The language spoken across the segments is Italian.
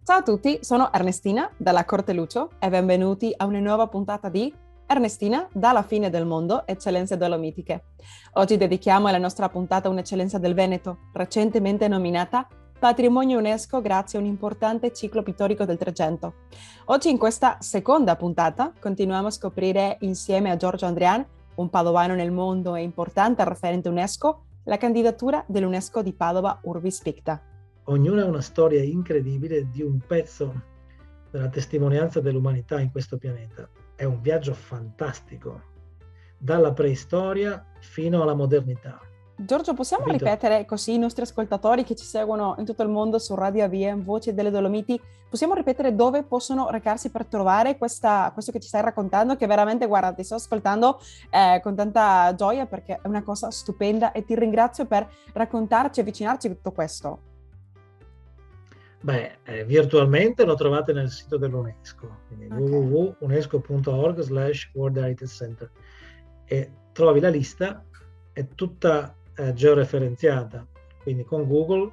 Ciao a tutti, sono Ernestina dalla Corte Lucio e benvenuti a una nuova puntata di Ernestina dalla fine del mondo, eccellenze dolomitiche. Oggi dedichiamo la nostra puntata a un'eccellenza del Veneto, recentemente nominata Patrimonio UNESCO grazie a un importante ciclo pittorico del Trecento. Oggi in questa seconda puntata continuiamo a scoprire insieme a Giorgio Andrian, un padovano nel mondo e importante referente UNESCO, la candidatura dell'UNESCO di Padova Urbis Picta. Ognuna è una storia incredibile di un pezzo della testimonianza dell'umanità in questo pianeta. È un viaggio fantastico, dalla preistoria fino alla modernità. Giorgio, possiamo ripetere così i nostri ascoltatori che ci seguono in tutto il mondo su Radio AVM, Voci delle Dolomiti, possiamo ripetere dove possono recarsi per trovare questo che ci stai raccontando, che veramente, guarda, ti sto ascoltando con tanta gioia perché è una cosa stupenda e ti ringrazio per raccontarci e avvicinarci a tutto questo. Virtualmente lo trovate nel sito dell'UNESCO, quindi www.unesco.org/World Heritage Center, e trovi la lista, è tutta georeferenziata, quindi con Google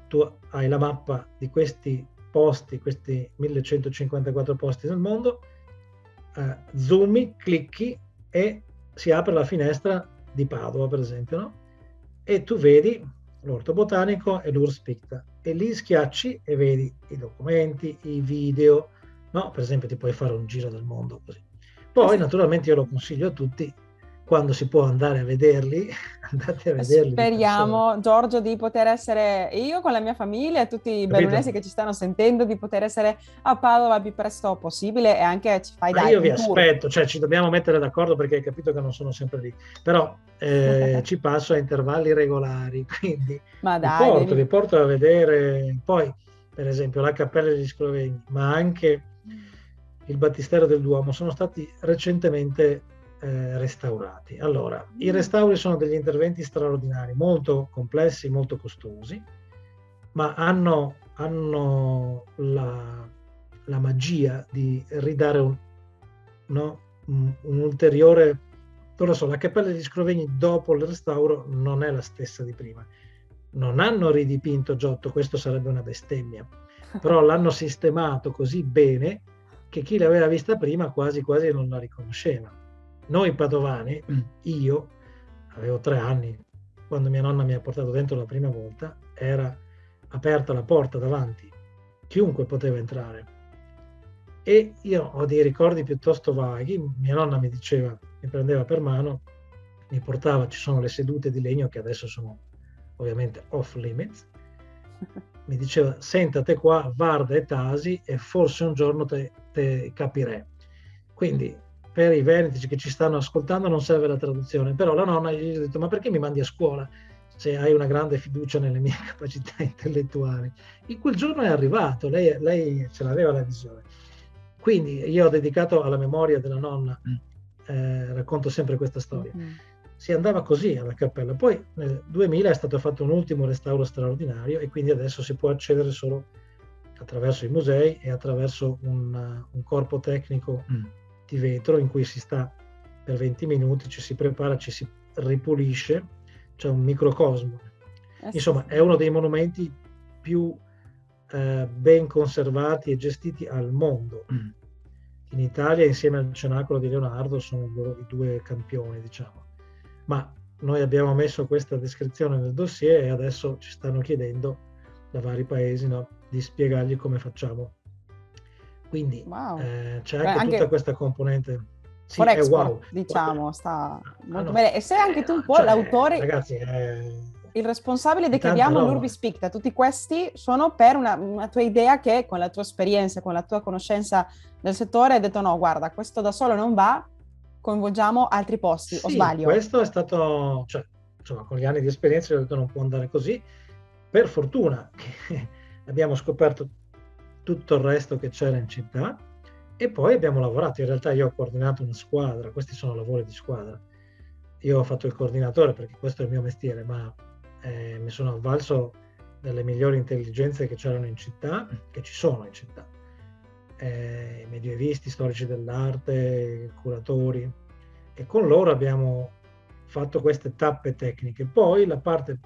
tu hai la mappa di questi posti, questi 1154 posti nel mondo, zoomi, clicchi e si apre la finestra di Padova, per esempio, no? E tu vedi l'orto botanico e l'Urs Picta, e lì schiacci e vedi i documenti, i video, no? Per esempio ti puoi fare un giro del mondo così. Poi naturalmente io lo consiglio a tutti, quando si può andare a vederli, andate a vederli. Speriamo, Giorgio, di poter essere io con la mia famiglia e tutti i bellunesi che ci stanno sentendo, di poter essere a Padova il più presto possibile, e anche ci fai io vi aspetto, cioè ci dobbiamo mettere d'accordo perché hai capito che non sono sempre lì, però ci passo a intervalli regolari, quindi vi porto a vedere poi per esempio la Cappella degli Scrovegni, ma anche il Battistero del Duomo sono stati recentemente restaurati. Allora, i restauri sono degli interventi straordinari, molto complessi, molto costosi, ma hanno la magia di ridare un ulteriore, non lo so, la Cappella degli Scrovegni dopo il restauro non è la stessa di prima. Non hanno ridipinto Giotto, questo sarebbe una bestemmia, però l'hanno sistemato così bene che chi l'aveva vista prima quasi quasi non la riconosceva. Noi padovani, io avevo 3 anni, quando mia nonna mi ha portato dentro la prima volta, era aperta la porta davanti, chiunque poteva entrare. E io ho dei ricordi piuttosto vaghi, mia nonna mi diceva, mi prendeva per mano, mi portava, ci sono le sedute di legno che adesso sono ovviamente off limits, mi diceva, sentate qua, guarda e tasi e forse un giorno te capirei. Quindi per i veneti che ci stanno ascoltando non serve la traduzione, però la nonna gli ha detto, ma perché mi mandi a scuola se hai una grande fiducia nelle mie capacità intellettuali? In quel giorno è arrivato, lei ce l'aveva la visione. Quindi io ho dedicato alla memoria della nonna, racconto sempre questa storia. Si andava così alla cappella, poi nel 2000 è stato fatto un ultimo restauro straordinario e quindi adesso si può accedere solo attraverso i musei e attraverso un corpo tecnico di vetro in cui si sta per 20 minuti, ci si prepara, ci si ripulisce, c'è un microcosmo. Insomma, è uno dei monumenti più ben conservati e gestiti al mondo. In Italia, insieme al Cenacolo di Leonardo, sono i 2 campioni, diciamo. Ma noi abbiamo messo questa descrizione nel dossier e adesso ci stanno chiedendo da vari paesi, no, di spiegargli come facciamo. Quindi c'è anche tutta questa componente. Sì, è wow. Export, diciamo, sta molto bene. E sei anche tu un po' l'autore, ragazzi, il responsabile di Chiediamo l'Urbis Picta. Tutti questi sono per una tua idea che con la tua esperienza, con la tua conoscenza del settore hai detto no, guarda, questo da solo non va, coinvolgiamo altri posti, o sbaglio? Questo è stato, cioè, insomma, con gli anni di esperienza ho detto non può andare così. Per fortuna che abbiamo scoperto tutto il resto che c'era in città e poi abbiamo lavorato. In realtà io ho coordinato una squadra, questi sono lavori di squadra. Io ho fatto il coordinatore perché questo è il mio mestiere, ma mi sono avvalso delle migliori intelligenze che c'erano in città, che ci sono in città. Medioevisti, storici dell'arte, curatori, e con loro abbiamo fatto queste tappe tecniche. Poi la parte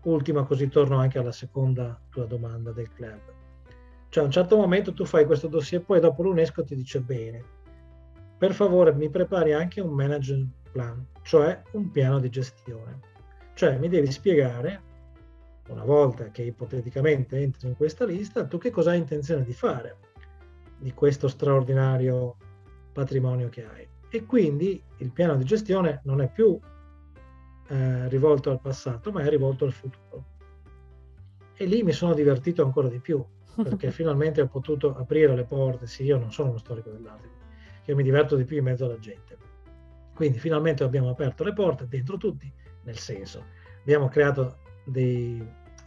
ultima, così torno anche alla seconda tua domanda del club. Cioè a un certo momento tu fai questo dossier, poi dopo l'UNESCO ti dice bene, per favore mi prepari anche un management plan, cioè un piano di gestione. Cioè mi devi spiegare, una volta che ipoteticamente entri in questa lista, tu che cosa hai intenzione di fare di questo straordinario patrimonio che hai. E quindi il piano di gestione non è più rivolto al passato, ma è rivolto al futuro. E lì mi sono divertito ancora di più, perché finalmente ho potuto aprire le porte. Sì, io non sono uno storico dell'arte, io mi diverto di più in mezzo alla gente. Quindi finalmente abbiamo aperto le porte dentro tutti, nel senso, abbiamo creato dei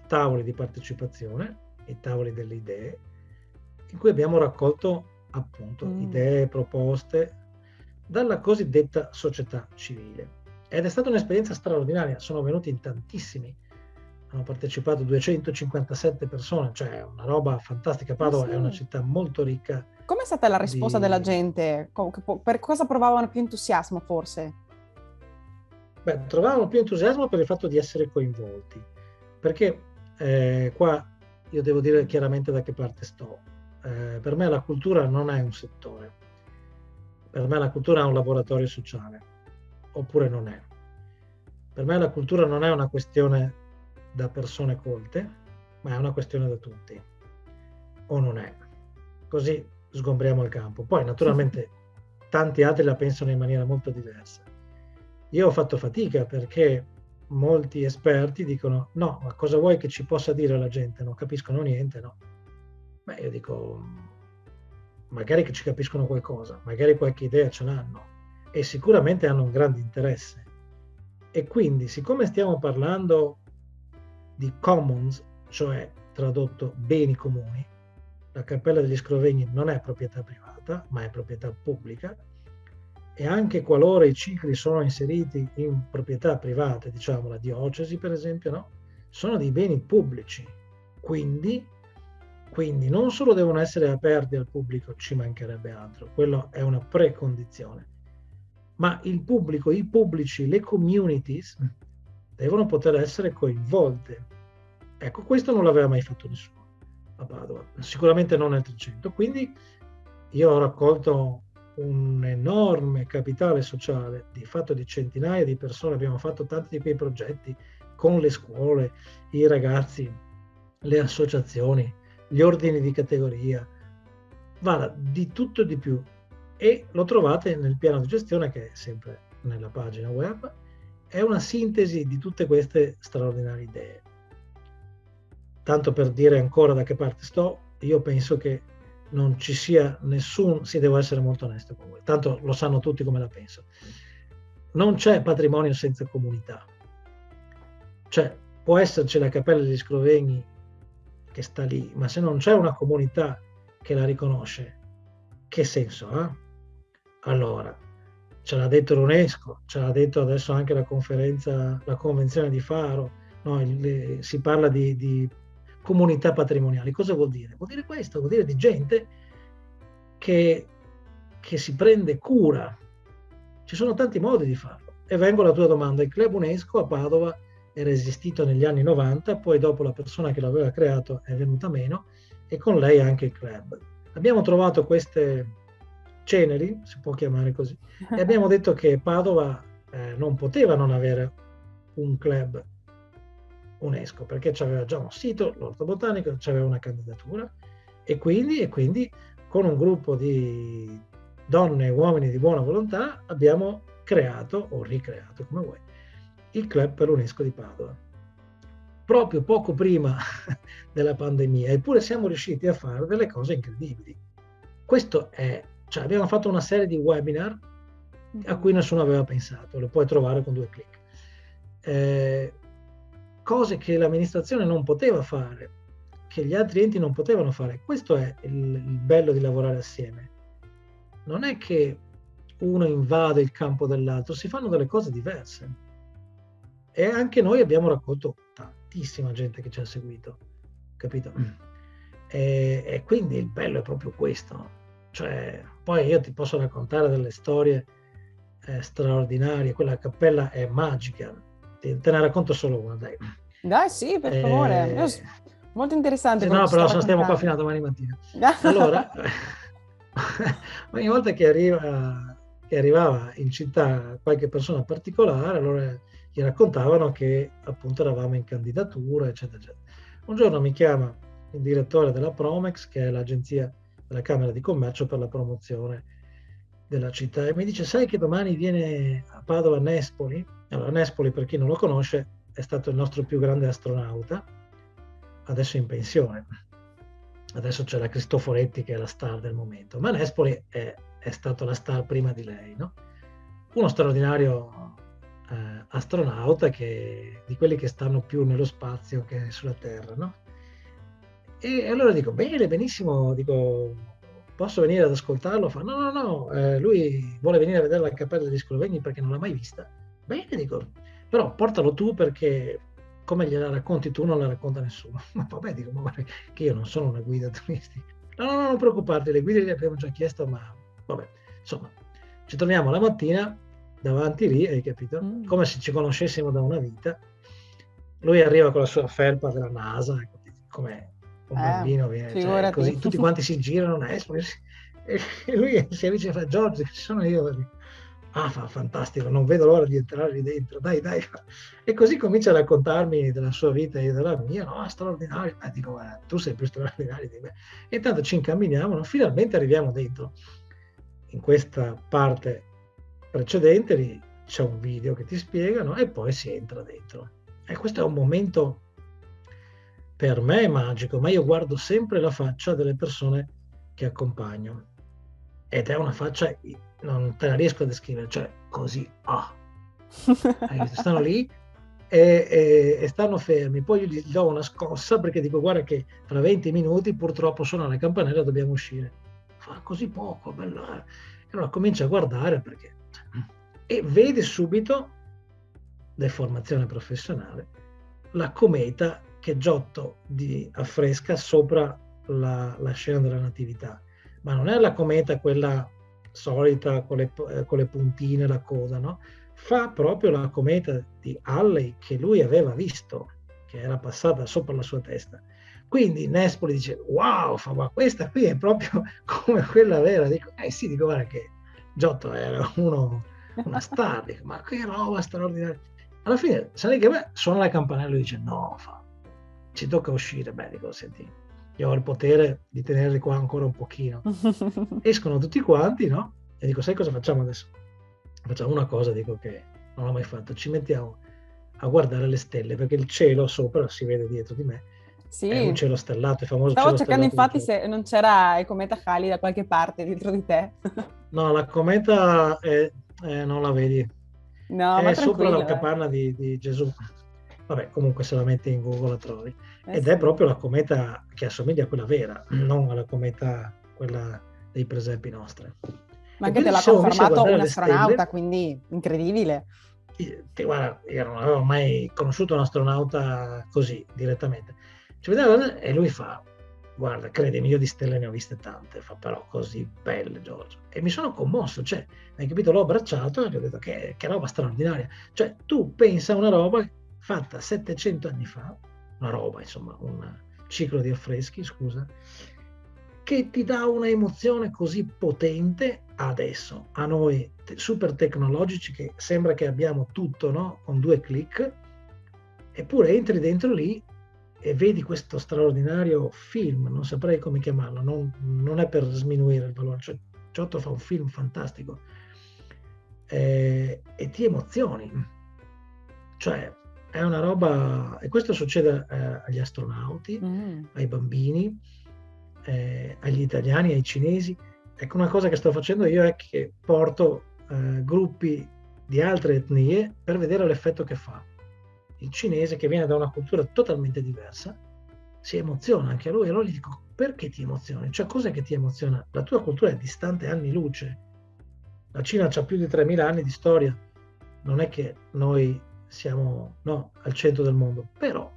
tavoli di partecipazione, i tavoli delle idee, in cui abbiamo raccolto appunto idee, proposte dalla cosiddetta società civile. Ed è stata un'esperienza straordinaria, sono venuti in tantissimi, hanno partecipato 257 persone, cioè una roba fantastica. Padova è una città molto ricca. Com'è stata la risposta della gente? Per cosa provavano più entusiasmo forse? Beh, trovavano più entusiasmo per il fatto di essere coinvolti, perché qua io devo dire chiaramente da che parte sto. Per me la cultura non è un settore, per me la cultura è un laboratorio sociale, oppure non è. Per me la cultura non è una questione da persone colte, ma è una questione da tutti, o non è. Così sgombriamo il campo. Poi naturalmente tanti altri la pensano in maniera molto diversa. Io ho fatto fatica perché molti esperti dicono no, ma cosa vuoi che ci possa dire la gente? Non capiscono niente, no? Beh, io dico, magari che ci capiscono qualcosa, magari qualche idea ce l'hanno e sicuramente hanno un grande interesse. E quindi, siccome stiamo parlando di commons, cioè tradotto beni comuni, la Cappella degli Scrovegni non è proprietà privata, ma è proprietà pubblica, e anche qualora i cicli sono inseriti in proprietà private, diciamo la diocesi per esempio, no? Sono dei beni pubblici, quindi non solo devono essere aperti al pubblico, ci mancherebbe altro, quello è una precondizione, ma il pubblico, i pubblici, le communities devono poter essere coinvolte. Ecco, questo non l'aveva mai fatto nessuno a Padova, sicuramente non nel 300, quindi io ho raccolto un enorme capitale sociale, di fatto di centinaia di persone, abbiamo fatto tanti di quei progetti con le scuole, i ragazzi, le associazioni, gli ordini di categoria, guarda, di tutto e di più. E lo trovate nel piano di gestione che è sempre nella pagina web, è una sintesi di tutte queste straordinarie idee. Tanto per dire ancora da che parte sto, io penso che non ci sia nessun, sì, devo essere molto onesto con voi, tanto lo sanno tutti come la penso, non c'è patrimonio senza comunità. Cioè, può esserci la Cappella degli Scrovegni che sta lì, ma se non c'è una comunità che la riconosce, che senso ha? Allora, ce l'ha detto l'UNESCO, ce l'ha detto adesso anche la Convenzione di Faro, no, si parla di comunità patrimoniali. Cosa vuol dire? Vuol dire questo, vuol dire di gente che si prende cura. Ci sono tanti modi di farlo. E vengo alla tua domanda, il club UNESCO a Padova era esistito negli anni 90, poi dopo la persona che l'aveva creato è venuta meno e con lei anche il club. Abbiamo trovato queste ceneri, si può chiamare così, e abbiamo detto che Padova non poteva non avere un club UNESCO, perché c'aveva già un sito, l'Orto Botanico, c'aveva una candidatura, e quindi con un gruppo di donne e uomini di buona volontà abbiamo creato, o ricreato come vuoi, il club per l'UNESCO di Padova. Proprio poco prima della pandemia, eppure siamo riusciti a fare delle cose incredibili. Questo è, cioè abbiamo fatto una serie di webinar a cui nessuno aveva pensato, lo puoi trovare con 2 clic. Cose che l'amministrazione non poteva fare, che gli altri enti non potevano fare. Questo è il bello di lavorare assieme. Non è che uno invade il campo dell'altro, si fanno delle cose diverse. E anche noi abbiamo raccolto tantissima gente che ci ha seguito, capito? E quindi il bello è proprio questo. Cioè, poi io ti posso raccontare delle storie straordinarie, quella cappella è magica. Te ne racconto solo una, dai. Dai, sì, per favore. Io Molto interessante Sì, quello no, che ci sta però stiamo qua fino a raccontando. domani mattina. Allora, ogni volta che arrivava in città qualche persona particolare, allora gli raccontavano che appunto eravamo in candidatura, eccetera, eccetera. Un giorno mi chiama il direttore della Promex, che è l'agenzia della Camera di Commercio per la promozione della città, e mi dice: sai che domani viene a Padova Nespoli? Allora, Nespoli, per chi non lo conosce, è stato il nostro più grande astronauta, adesso in pensione. Adesso c'è la Cristoforetti che è la star del momento, ma Nespoli è stato la star prima di lei, no? Uno straordinario astronauta, di quelli che stanno più nello spazio che sulla Terra, no? E allora dico: bene, benissimo, dico, posso venire ad ascoltarlo? Fa: no, no, no, lui vuole venire a vedere la Cappella degli Scrovegni perché non l'ha mai vista. Bene, dico, però portalo tu, perché come gliela racconti tu non la racconta nessuno. Ma vabbè, dico, ma guarda che io non sono una guida turistica. No, no, no, non preoccuparti, le guide le abbiamo già chiesto, ma vabbè, insomma, ci troviamo la mattina davanti lì, hai capito? Come se ci conoscessimo da una vita. Lui arriva con la sua felpa della NASA, come un bambino viene, cioè, così tutti quanti si girano, e lui si avvicina e fa: Giorgio, ci sono io. Ah, fantastico, non vedo l'ora di entrare lì dentro, dai, dai. E così comincia a raccontarmi della sua vita e della mia. No, straordinario. Dico: guarda, tu sei più straordinario di me. E intanto ci incamminiamo, no? Finalmente arriviamo dentro. In questa parte precedente lì c'è un video che ti spiegano e poi si entra dentro. E questo è un momento per me magico, ma io guardo sempre la faccia delle persone che accompagno, ed è una faccia, non te la riesco a descrivere, cioè così, stanno lì e stanno fermi. Poi io gli do una scossa perché dico: guarda che tra 20 minuti purtroppo suona la campanella, dobbiamo uscire. Fa: così poco, bello. E allora comincia a guardare, e vede subito, deformazione professionale, la cometa che Giotto affresca sopra la scena della Natività. Ma non è la cometa quella solita con le puntine, la coda, no? Fa proprio la cometa di Halley che lui aveva visto, che era passata sopra la sua testa. Quindi Nespoli dice: wow, ma questa qui è proprio come quella vera. Dico: sì, dico, guarda che Giotto era una star, dico, ma che roba straordinaria. Alla fine, sai che suona la campanella e dice: no, ci tocca uscire. Beh, dico: senti, io ho il potere di tenerli qua ancora un pochino. Escono tutti quanti, no? E dico: sai cosa facciamo adesso? Facciamo una cosa, dico, che non ho mai fatto: ci mettiamo a guardare le stelle, perché il cielo sopra si vede dietro di me. Sì. È un cielo stellato, il famoso Stavo cielo cercando stellato. infatti se non c'era il cometa Halley da qualche parte dietro di te. No, la cometa non la vedi. No, È ma sopra la tranquillo. capanna di Gesù. Vabbè, comunque se la metti in Google la trovi. Ed Sì. è proprio la cometa che assomiglia a quella vera, non alla cometa quella dei presepi nostri. Ma anche te l'ha confermato un astronauta, quindi incredibile. Guarda, io non avevo mai conosciuto un astronauta così direttamente. Ci vedeva e lui fa: guarda, credimi, io di stelle ne ho viste tante, fa, però così belle, Giorgio. E mi sono commosso, cioè, hai capito? L'ho abbracciato e gli ho detto: che roba straordinaria. Cioè, tu pensa a una roba fatta 700 anni fa, una roba, insomma, un ciclo di affreschi, scusa, che ti dà una emozione così potente adesso, a noi super tecnologici, che sembra che abbiamo tutto, no? Con 2 click, eppure entri dentro lì e vedi questo straordinario film, non saprei come chiamarlo, non è per sminuire il valore, cioè Giotto fa un film fantastico, e ti emozioni, cioè è una roba, e questo succede agli astronauti, ai bambini, agli italiani, ai cinesi. Ecco, una cosa che sto facendo io è che porto gruppi di altre etnie per vedere l'effetto che fa. Il cinese, che viene da una cultura totalmente diversa, si emoziona anche a lui. Allora gli dico: perché ti emozioni? Cioè, cos'è che ti emoziona? La tua cultura è distante anni luce. La Cina ha più di 3000 anni di storia. Non è che noi siamo, no, al centro del mondo, però,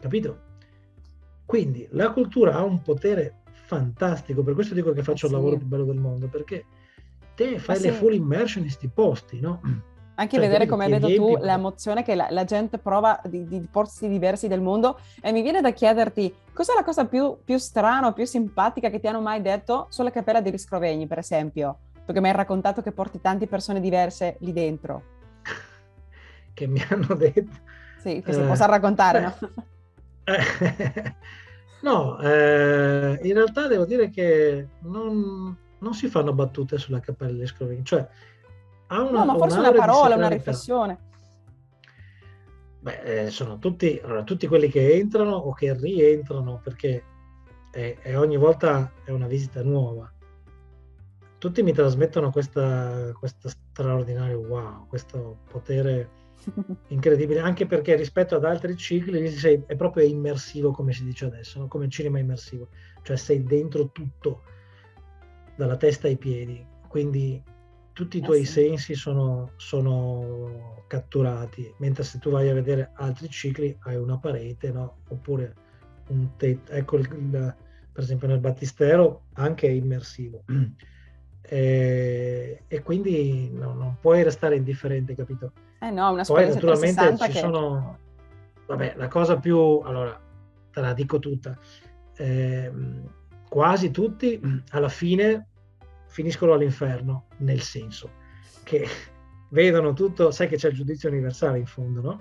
capito? Quindi la cultura ha un potere fantastico, per questo dico che faccio il lavoro più bello del mondo, perché te fai le full immersion in sti posti, no? Anche Cioè, vedere, capito? come Ti hai detto tu, riempi. l'emozione che la gente prova di posti diversi del mondo. E mi viene da chiederti, cos'è la cosa più strana o più simpatica che ti hanno mai detto sulla cappella degli Scrovegni, per esempio? Perché mi hai raccontato che porti tante persone diverse lì dentro. Che mi hanno detto. Sì, che si possa raccontare, no? Beh, no, in realtà devo dire che non si fanno battute sulla cappella degli Scrovegni, cioè No, ma ha forse una un'aura di parola, una sacralità. riflessione. Beh, sono tutti quelli che entrano o che rientrano, perché ogni volta è una visita nuova. Tutti mi trasmettono questo straordinario wow, questo potere incredibile, anche perché rispetto ad altri cicli è proprio immersivo, come si dice adesso, no? Come il cinema immersivo, cioè sei dentro tutto, dalla testa ai piedi, quindi tutti i tuoi Sì. sensi sono catturati, mentre se tu vai a vedere altri cicli hai una parete, no? Oppure un tetto, ecco per esempio nel Battistero anche è immersivo. E quindi non puoi restare indifferente, capito? Eh no, Poi un'esperienza naturalmente 360 ci che... sono, vabbè, la cosa più, allora, te la dico tutta, quasi tutti alla fine finiscono all'inferno, nel senso che vedono tutto, sai che c'è il giudizio universale in fondo, no?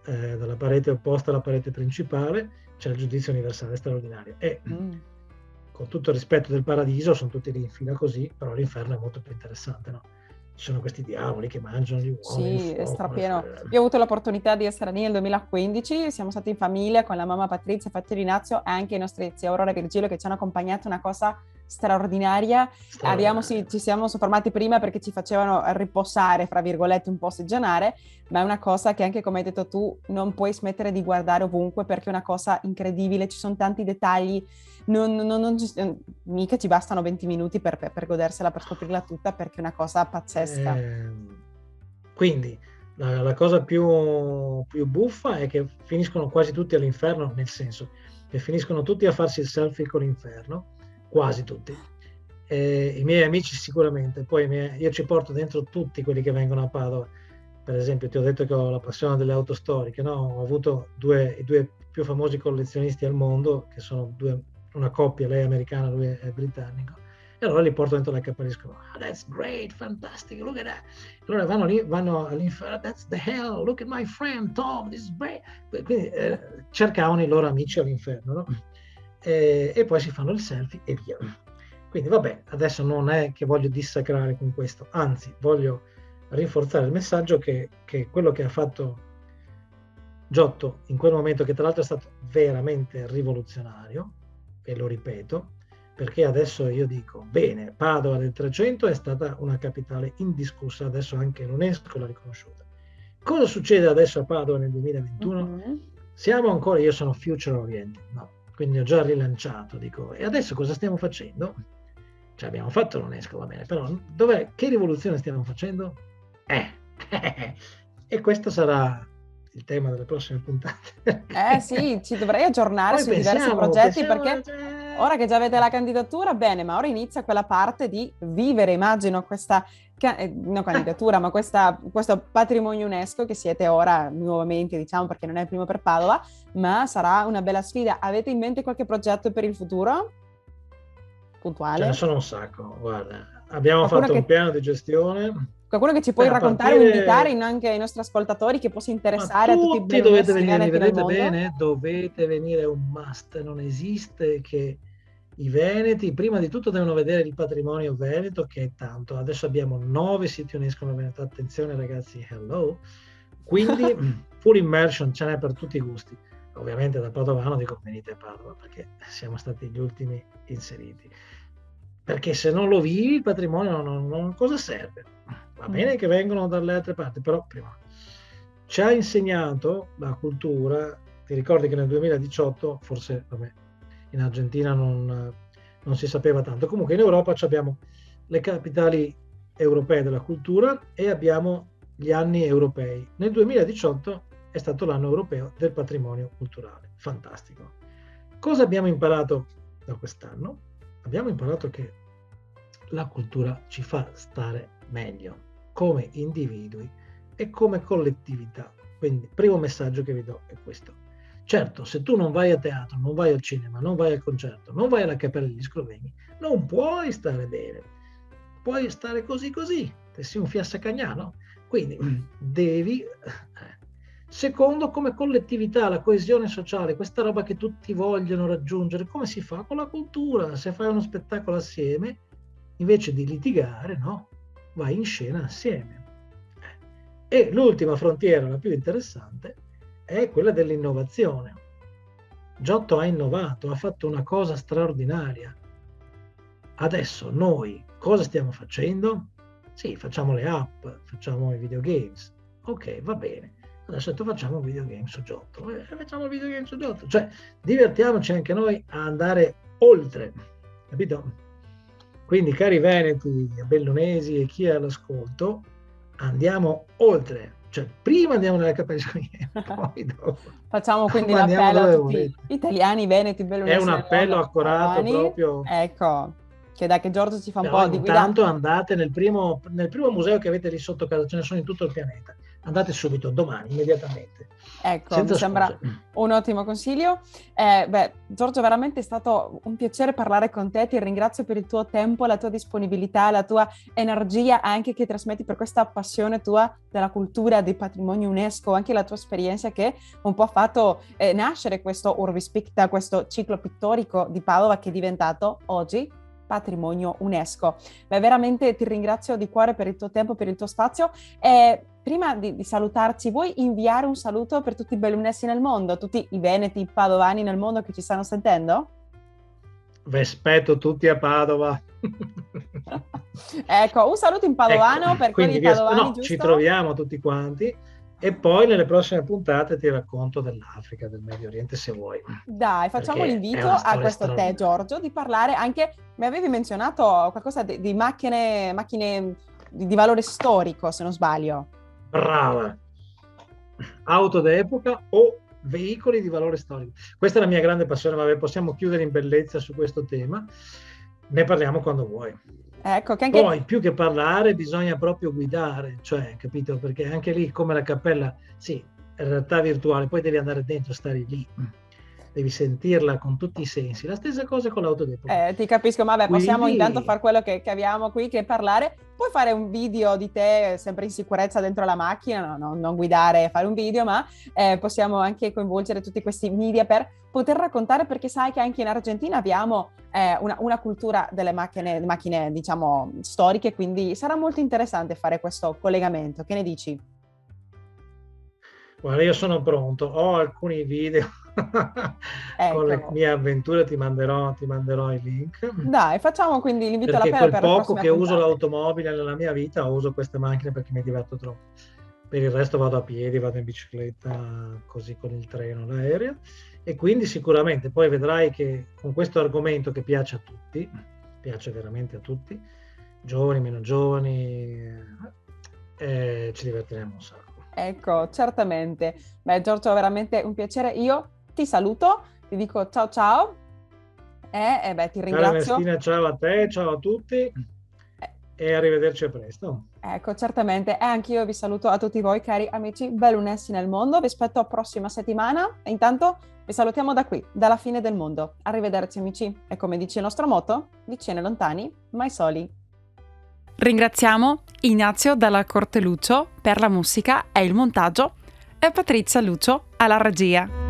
Dalla parete opposta alla parete principale c'è il giudizio universale straordinario. E Mm. con tutto il rispetto del paradiso, sono tutti lì in fila così, però l'inferno è molto più interessante, no? Ci sono questi diavoli che mangiano gli uomini, il Sì, è fuoco. strapieno. Io ho avuto l'opportunità di essere lì nel 2015, siamo stati in famiglia con la mamma Patrizia, Fatti Ignazio e anche i nostri zii Aurora e Virgilio che ci hanno accompagnato, una cosa straordinaria. Straordinario. Ci siamo soffermati prima perché ci facevano riposare, fra virgolette, un po' seggianare, ma è una cosa che anche come hai detto tu non puoi smettere di guardare ovunque perché è una cosa incredibile, ci sono tanti dettagli, mica ci bastano 20 minuti per godersela, per scoprirla tutta perché è una cosa pazzesca. Eh, quindi la cosa più buffa è che finiscono quasi tutti all'inferno, nel senso che finiscono tutti a farsi il selfie con l'inferno, quasi tutti. I miei amici sicuramente, poi io ci porto dentro tutti quelli che vengono a Padova. Per esempio, ti ho detto che ho la passione delle auto storiche, no? Ho avuto i due più famosi collezionisti al mondo, che sono una coppia, lei è americana, lui è britannico. E allora li porto dentro la cappella e dicono, oh, that's great, fantastic, look at that. E allora vanno all'inferno, that's the hell, look at my friend Tom, this is great. Quindi cercavano i loro amici all'inferno, no? E poi si fanno il selfie e via. Quindi vabbè, adesso non è che voglio dissacrare con questo, anzi voglio rinforzare il messaggio che quello che ha fatto Giotto in quel momento, che tra l'altro è stato veramente rivoluzionario, e lo ripeto, perché adesso io dico, bene, Padova del 300 è stata una capitale indiscussa, adesso anche l'UNESCO l'ha riconosciuta. Cosa succede adesso a Padova nel 2021? Mhm. Siamo ancora, io sono future oriented, no? Quindi ho già rilanciato, dico, e adesso cosa stiamo facendo? Cioè abbiamo fatto l'UNESCO, va bene, però che rivoluzione stiamo facendo? E questo sarà il tema delle prossime puntate. Eh sì, ci dovrei aggiornare Poi sui diversi pensiamo, progetti pensiamo, perché ora che già avete la candidatura, bene, ma ora inizia quella parte di vivere, immagino, questa, no candidatura, ma questo patrimonio UNESCO che siete ora nuovamente, diciamo, perché non è il primo per Padova, ma sarà una bella sfida. Avete in mente qualche progetto per il futuro? ce ne Puntuale? sono un sacco, guarda, abbiamo Qualcuno fatto un che, piano di gestione. qualcuno che ci Beh, puoi a raccontare o invitare partire, anche ai nostri ascoltatori che possa ma interessare a tutti i tutti ben dovete messi venire, mi veneti nel vedete mondo? bene? Dovete venire, è un must, non esiste che i veneti, prima di tutto devono vedere il patrimonio veneto, che è tanto. Adesso abbiamo 9 siti UNESCO nel Veneto, attenzione ragazzi, hello. Quindi full immersion, ce n'è per tutti i gusti. Ovviamente da Padovano dico venite a Padova, perché siamo stati gli ultimi inseriti. Perché se non lo vivi il patrimonio cosa serve? Va bene che vengono dalle altre parti, però prima ci ha insegnato la cultura. Ti ricordi che nel 2018, forse vabbè, in Argentina non si sapeva tanto, comunque in Europa abbiamo le capitali europee della cultura e abbiamo gli anni europei. Nel 2018 è stato l'anno europeo del patrimonio culturale, fantastico. Cosa abbiamo imparato da quest'anno? Abbiamo imparato che la cultura ci fa stare meglio come individui, e come collettività. Quindi, primo messaggio che vi do è questo. Certo, se tu non vai a teatro, non vai al cinema, non vai al concerto, non vai alla Cappella degli Scrovegni, non puoi stare bene. Puoi stare così, te si un fiassa cagnano. Quindi devi... Secondo, come collettività, la coesione sociale, questa roba che tutti vogliono raggiungere, come si fa con la cultura? Se fai uno spettacolo assieme, invece di litigare, no? Vai in scena assieme. E l'ultima frontiera, la più interessante, è quella dell'innovazione. Giotto ha innovato, ha fatto una cosa straordinaria. Adesso noi cosa stiamo facendo? Sì, facciamo le app, facciamo i videogames. Ok, va bene. Adesso facciamo un videogame su Giotto. Facciamo il videogame su Giotto. Cioè, divertiamoci anche noi a andare oltre. Capito? Quindi, cari veneti, bellunesi e chi è all'ascolto, andiamo oltre. Cioè, prima andiamo nella Cappella degli Scrovegni, poi dopo. Facciamo quindi l'appello a tutti volete. italiani, veneti, bellunesi. È un appello accorato proprio. Ecco, che Giorgio ci fa un Però po' di guida. intanto andate nel primo museo che avete lì sotto casa, ce ne sono in tutto il pianeta. Andate subito, domani, immediatamente. Ecco, senza mi sembra scuse. un ottimo consiglio. Giorgio, veramente è stato un piacere parlare con te, ti ringrazio per il tuo tempo, la tua disponibilità, la tua energia anche che trasmetti per questa passione tua della cultura, dei patrimoni UNESCO, anche la tua esperienza che un po' ha fatto nascere questo Urbis Picta, questo ciclo pittorico di Padova che è diventato oggi patrimonio UNESCO. Veramente ti ringrazio di cuore per il tuo tempo, per il tuo spazio. Prima di salutarci, vuoi inviare un saluto per tutti i bellunesi nel mondo, tutti i veneti, i padovani nel mondo che ci stanno sentendo? Vi aspetto tutti a Padova. Ecco, un saluto in padovano per quelli padovani, giusto? Ci troviamo tutti quanti. E poi nelle prossime puntate ti racconto dell'Africa, del Medio Oriente, se vuoi. Dai, facciamo l'invito a questo te, Giorgio, di parlare anche, mi avevi menzionato qualcosa di macchine di valore storico, se non sbaglio. Brava! Auto d'epoca o veicoli di valore storico. Questa è la mia grande passione, ma possiamo chiudere in bellezza su questo tema. Ne parliamo quando vuoi. Ecco, che anche... Poi più che parlare bisogna proprio guidare, cioè, capito? Perché anche lì come la cappella, sì, è realtà virtuale, poi devi andare dentro, stare lì, devi sentirla con tutti i sensi. La stessa cosa con l'auto d'epoca. Ti capisco, ma possiamo intanto fare quello che abbiamo qui, che è parlare. Puoi fare un video di te sempre in sicurezza dentro la macchina, non guidare e fare un video, ma possiamo anche coinvolgere tutti questi media per poter raccontare, perché sai che anche in Argentina abbiamo una cultura delle macchine, diciamo, storiche, quindi sarà molto interessante fare questo collegamento. Che ne dici? Guarda, io sono pronto, ho alcuni video con le mie avventure, ti manderò i link. Dai, facciamo quindi l'invito all'appello per la prossima poco che uso l'automobile nella mia vita, uso queste macchine perché mi diverto troppo. Per il resto vado a piedi, vado in bicicletta, così con il treno, l'aereo. E quindi sicuramente poi vedrai che con questo argomento che piace a tutti, piace veramente a tutti, giovani, meno giovani, ci divertiremo un sacco. Ecco, certamente. Giorgio, veramente un piacere. Io ti saluto, ti dico ciao ciao e ti ringrazio. Ernestina, ciao a te, ciao a tutti e arrivederci a presto. Ecco, certamente. E anch'io vi saluto a tutti voi, cari amici bellunessi nel mondo. Vi aspetto la prossima settimana. E intanto vi salutiamo da qui, dalla fine del mondo. Arrivederci, amici. E come dice il nostro motto, vicini e lontani, mai soli. Ringraziamo Ignazio dalla Corte Lucio per la musica e il montaggio e Patrizia Lucio alla regia.